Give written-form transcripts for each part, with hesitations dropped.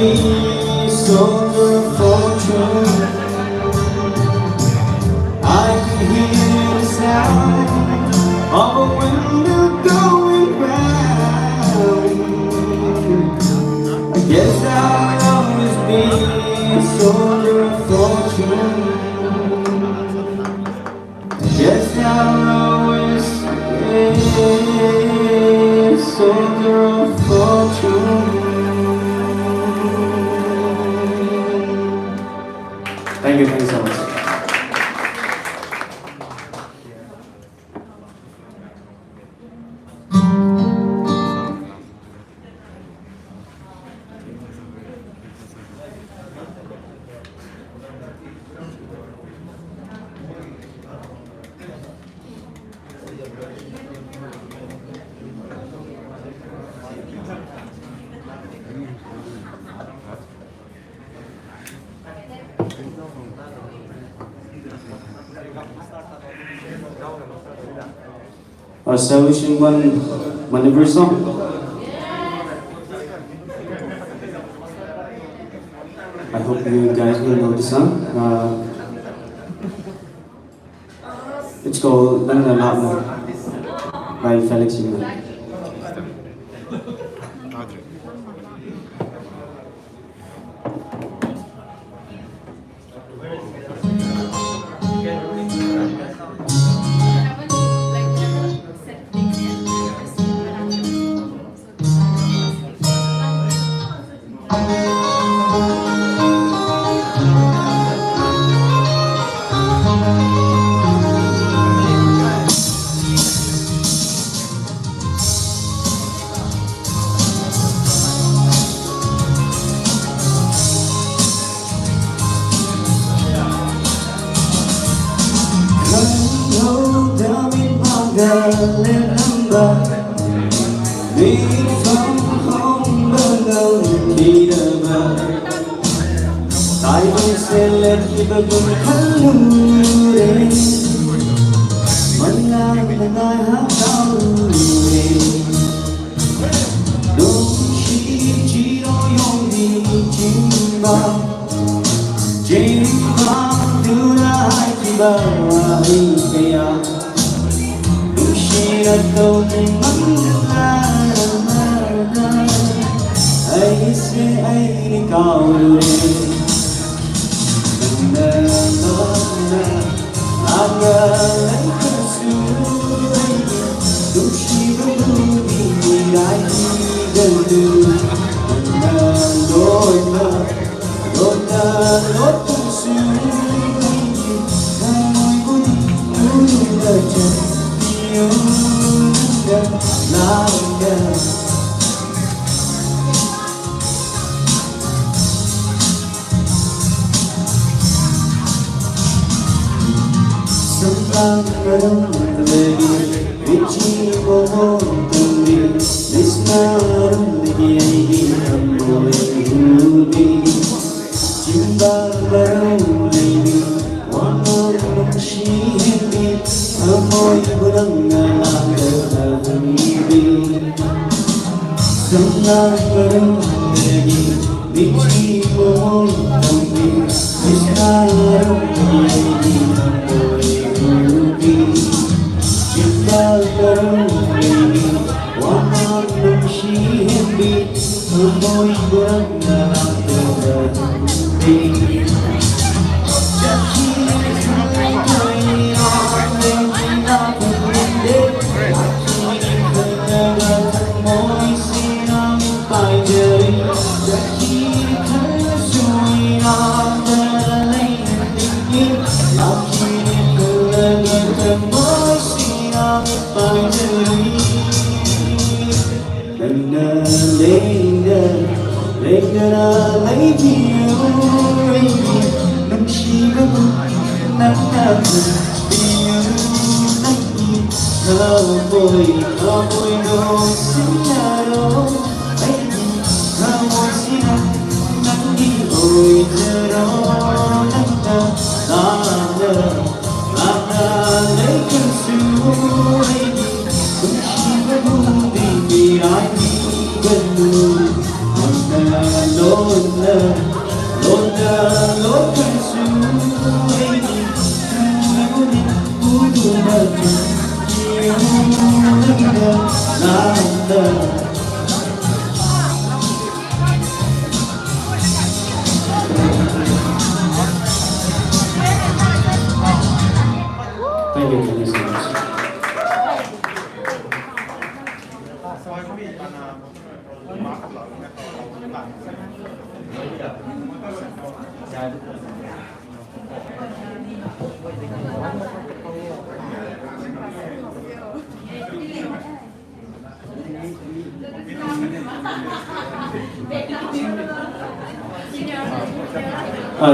be a soldier of fortune. I can hear the sound of a window going round. I guess I'll always be a soldier of fortune. I guess I'll always be a soldier of fortune. Thank you so much. Establishing one maneuver song. I hope you guys will know the song. It's called Leander by Leander. Đi from home ban đầu khi đã về tại vì sẽ lên khi bao gồm khăn lưu đến mình là người hát cao lên đôi khi chỉ đôi dòng đi chim bao đưa ra hai chim bao hai cây khi đã câu tình mắn ra ai sẽ ai đi cao lên đừng anh lấy cơn suy đôi khi vẫn luôn đi lại gần từ đôi ta lót cơn suy hai môi của đi đời trời Leander. Sometimes I don't believe Vici como tumbi Lisnarum dihi Ambole hubi Jimba baru lebi Wanam shihbi Amoy buranga Sometimes I don't believe Vici como tumbi Lisnarum dihi Boy, Leander lấy chiều nắng chi có nắng nắng yêu nắng thơ môi đồ xin nhà đâu ấy thơ môi xin nắng đi ôi giờ đó nắng ta lấy cơn suy nắng chi có đi vì ai đi gần đường. Lord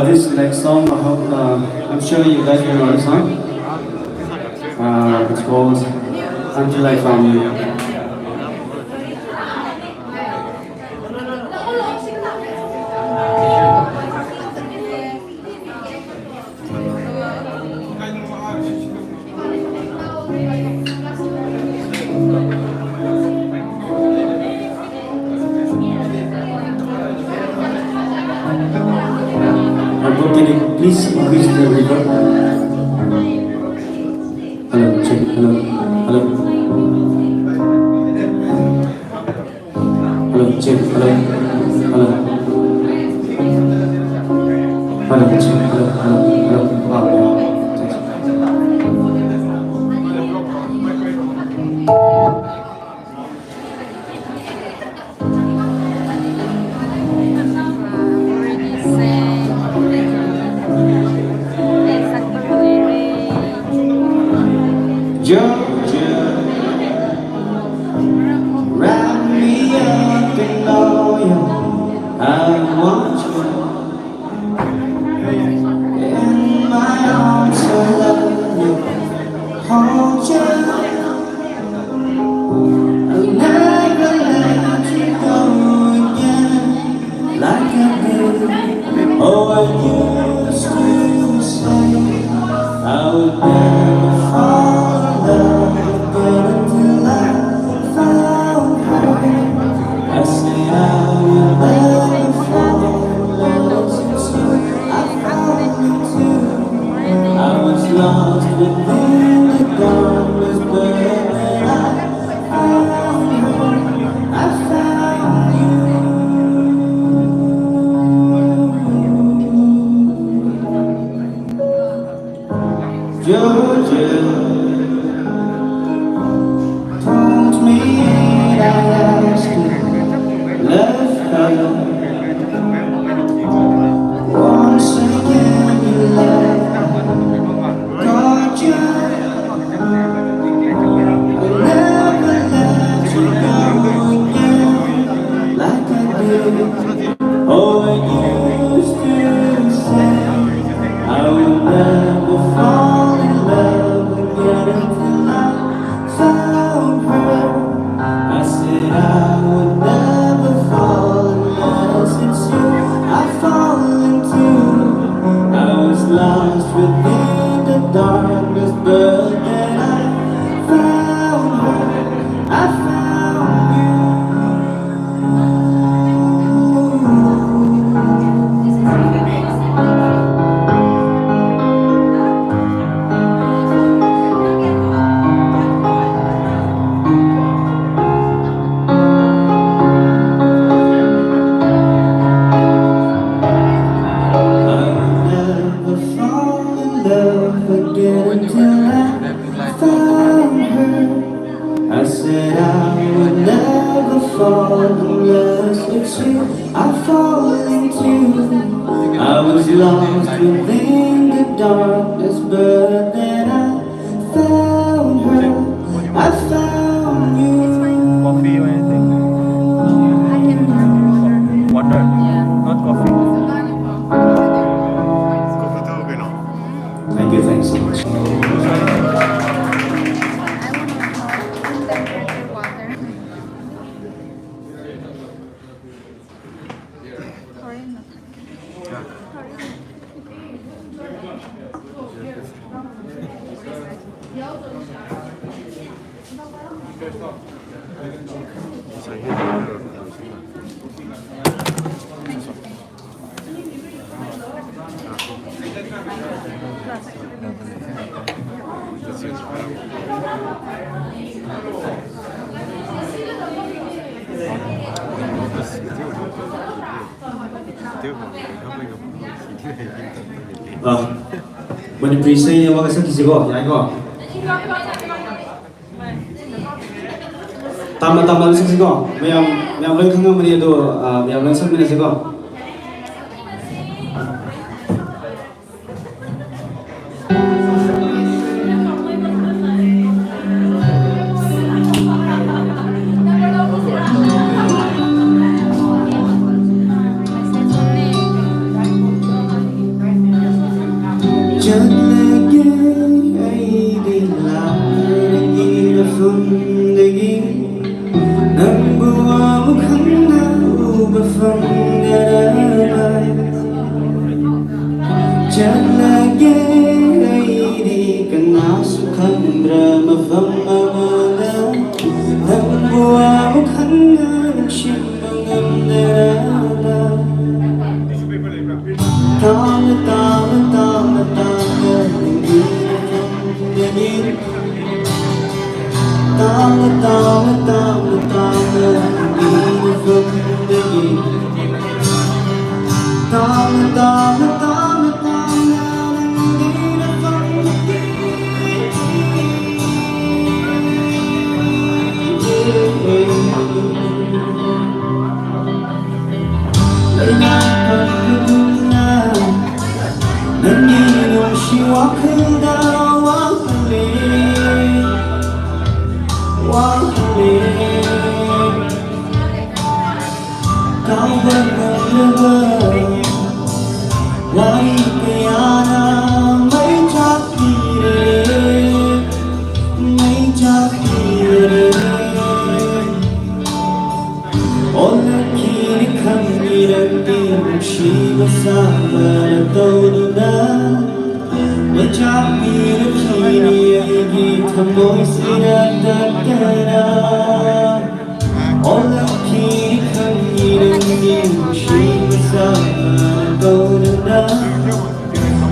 This next song, I hope, I'm sure you guys will know the song. It's called Until I Found You. Can you please increase the reverb? Hello, check, hello, hello. Hello, check, hello, hello. Hello, check, hello, hello, hello. Georgia, wrap me up in oil. I want you in my arms. I love you, hold you. I'll never let you go again like I did. Oh, I used to say I would never fall. Lost within the darkness, but I found you. Georgia told me I asked you, left her. Once again you left. Oh, I used to say I would never fall in love again until I found her. I said I would never fall unless it's you I fall into. I was lost within the darkness, but then I found her. I found you. I said I would never fall unless it's you I fall into. I was lost within the darkness, but then I found her. I found you. Coffee or anything? Water? Not coffee. Coffee too, okay, no? Thank you, thanks so much. When you present your work, I go. tama lang sa ko. Mayam lang kang mali do, mayam lang sa mina sa ko. Just lagi ay di lagi na fundagi nang buwa mo kana ubafang daramay. Just lagi ay di kana sukang drama fang amala nang buwa mo kana nagsimbang ang daramay. Tama hindi na fundagi. Tama hindi na fundagi. Tama hindi na fundagi. Nanginong siwa kanda wakali kau berlebah wai kaya na may chakire ola kini kami naging siwa sa todo na Macapi kini ay tamoy sinadagana Olang kini kanginang siwa sa todo na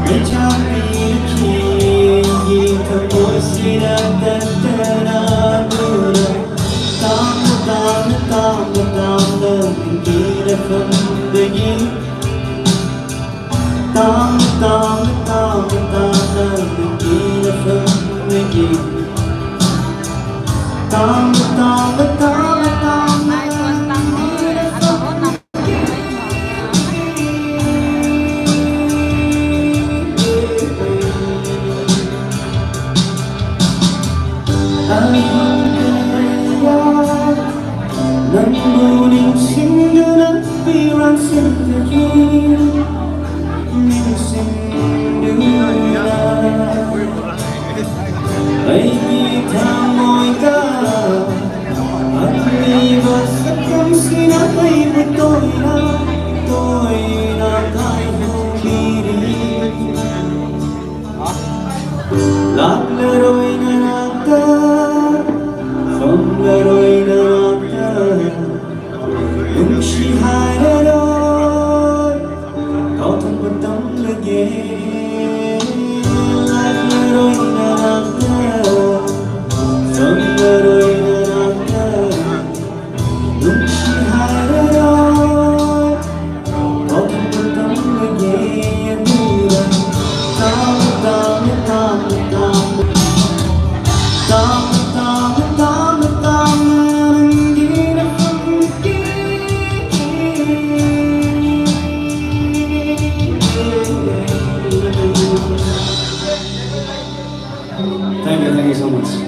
Macapi kini ay tamoy sinadagana Tama hindi na fundagi. Tama hindi na fundagi. Tama Nangguling sindu na pirang sindagi Sindu na Ay kita mo'y ka At libas sa kamson ay butoy na tayo humiri Laglaro'y nanata Panglaro'y nanata Yung sihararoy Kau tempatang lagi Laglaro'y nanata Panglaro'y nanata Yung sihararoy Kau tempatang lagi Thank you so much.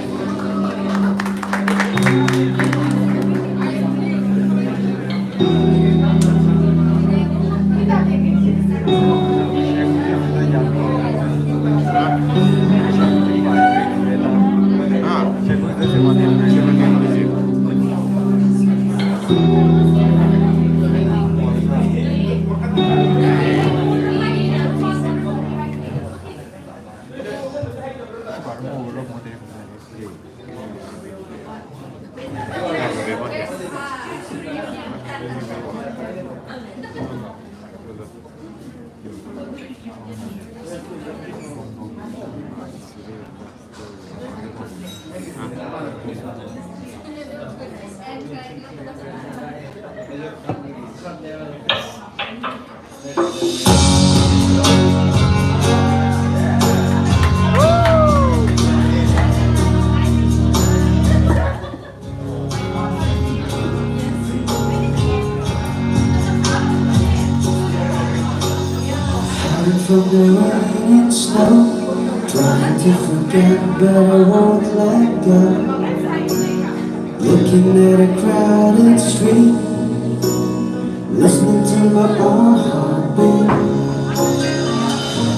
from the rain and snow. Trying to forget, but I won't let go. Looking at a crowded street, listening to my own heartbeat.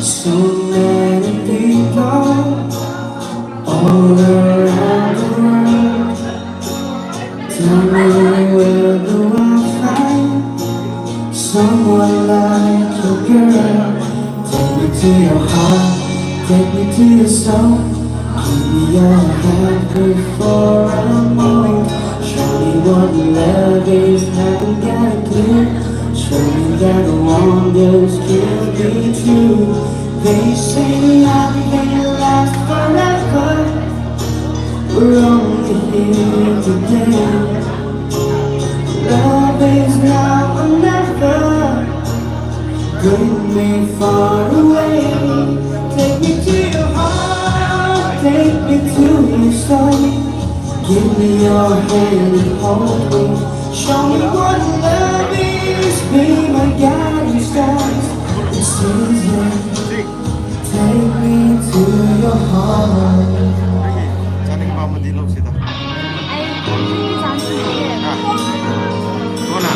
So many people all around the world. Tell me, where do I find someone like you, girl? Take me to your heart, take me to your soul. Give me your hand before I move. Show me what love is, haven't got a clue. Show me that wonders can be true. They say nothing lasts forever. We're only here today. Love is now or never. Bring me far away. Take me to your heart, take me to your soul. Give me your hand and hold me. Show me what love is, be my guiding stars. It's easy. Take me to your heart. Sana yung mama dilaw sila. Ay, hindi sa akin. Wala.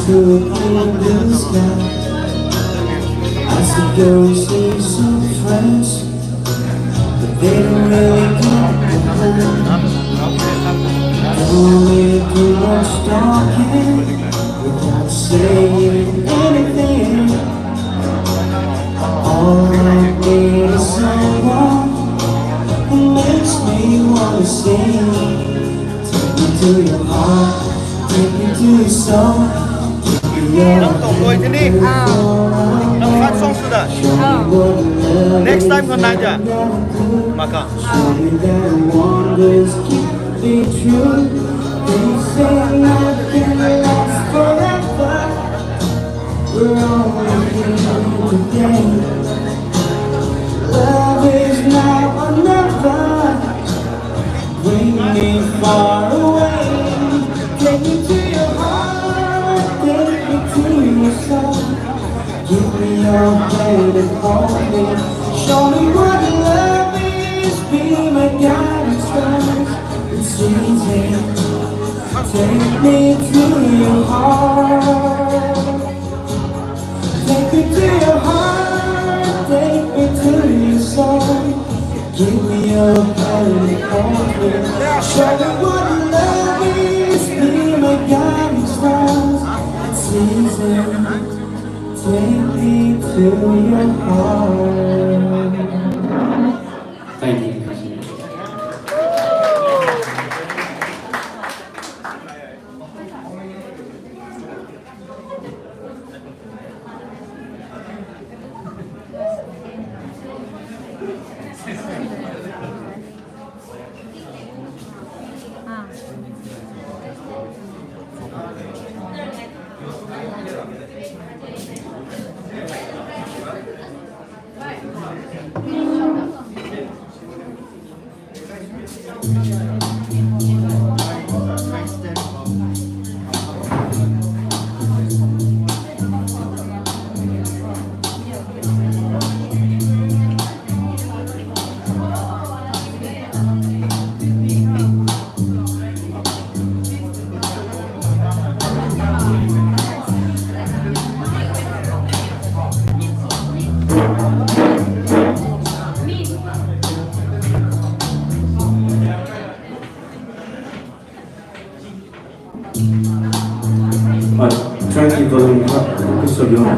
To a clear blue sky, I see girls see some friends, but they don't really got the plan. Don't really do much talking without saying anything. All I need is someone who makes me wanna sing. Take me to your heart, take me to your soul. Nang tunggoy sini. Nang fansong sudah. Next time kau nanya, maka. Love is now or never. Bring me far away. Take me to your heart, take me to your soul. Give me your hand and hold me. Show me what love is, be my guiding stars. It's easy. Take me to your heart. Take me to your heart, take me to your soul. Give me your hand and hold me. Show me what love is, be my guiding stars. It's easy. Take me to your heart. Thank you. Try to keep volume up, it's so low.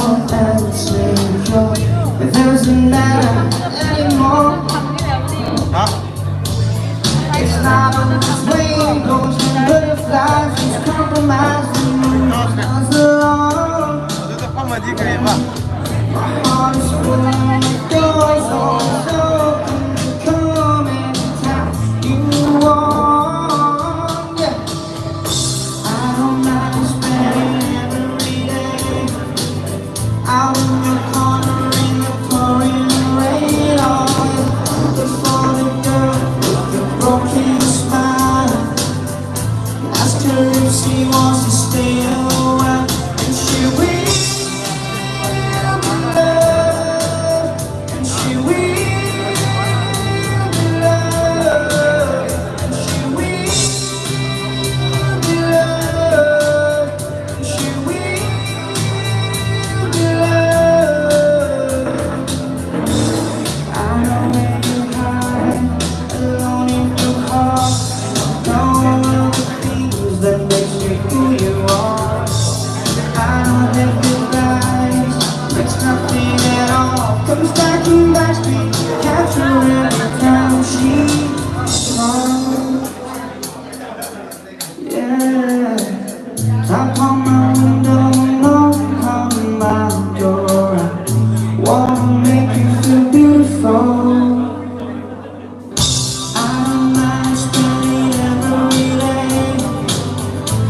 more and the same joy. It doesn't matter anymore. It's not always way it goes when butterflies just compromise and move us along. My heart is full of doors always open to come anytime you want. Yeah, I don't mind spending every day out in your corner in the pouring rain. Oh, look for the girl with the broken smile. Ask her if she wants to stay a while, and she will. Comes back in my speed, capture every time she comes. Yeah, tap on my window, no calling my door. I wanna make you feel beautiful. I don't mind spending every day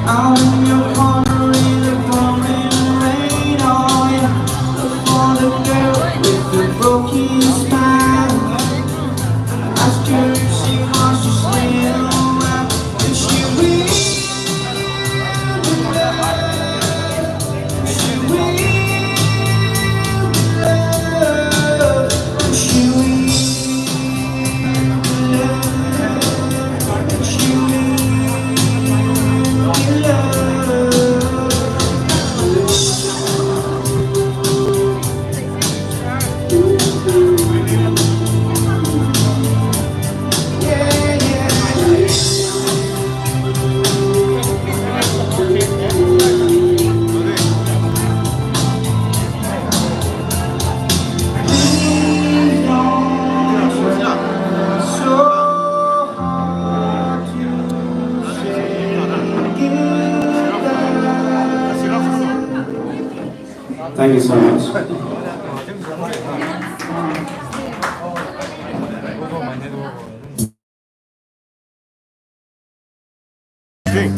out in your corner in the pouring rain. Oh yeah, look for the girl with the broken smile. Ask her if she wants to stay a while, and she will be loved. She will be loved. She will be loved. She will be loved. Thank you so much. 네.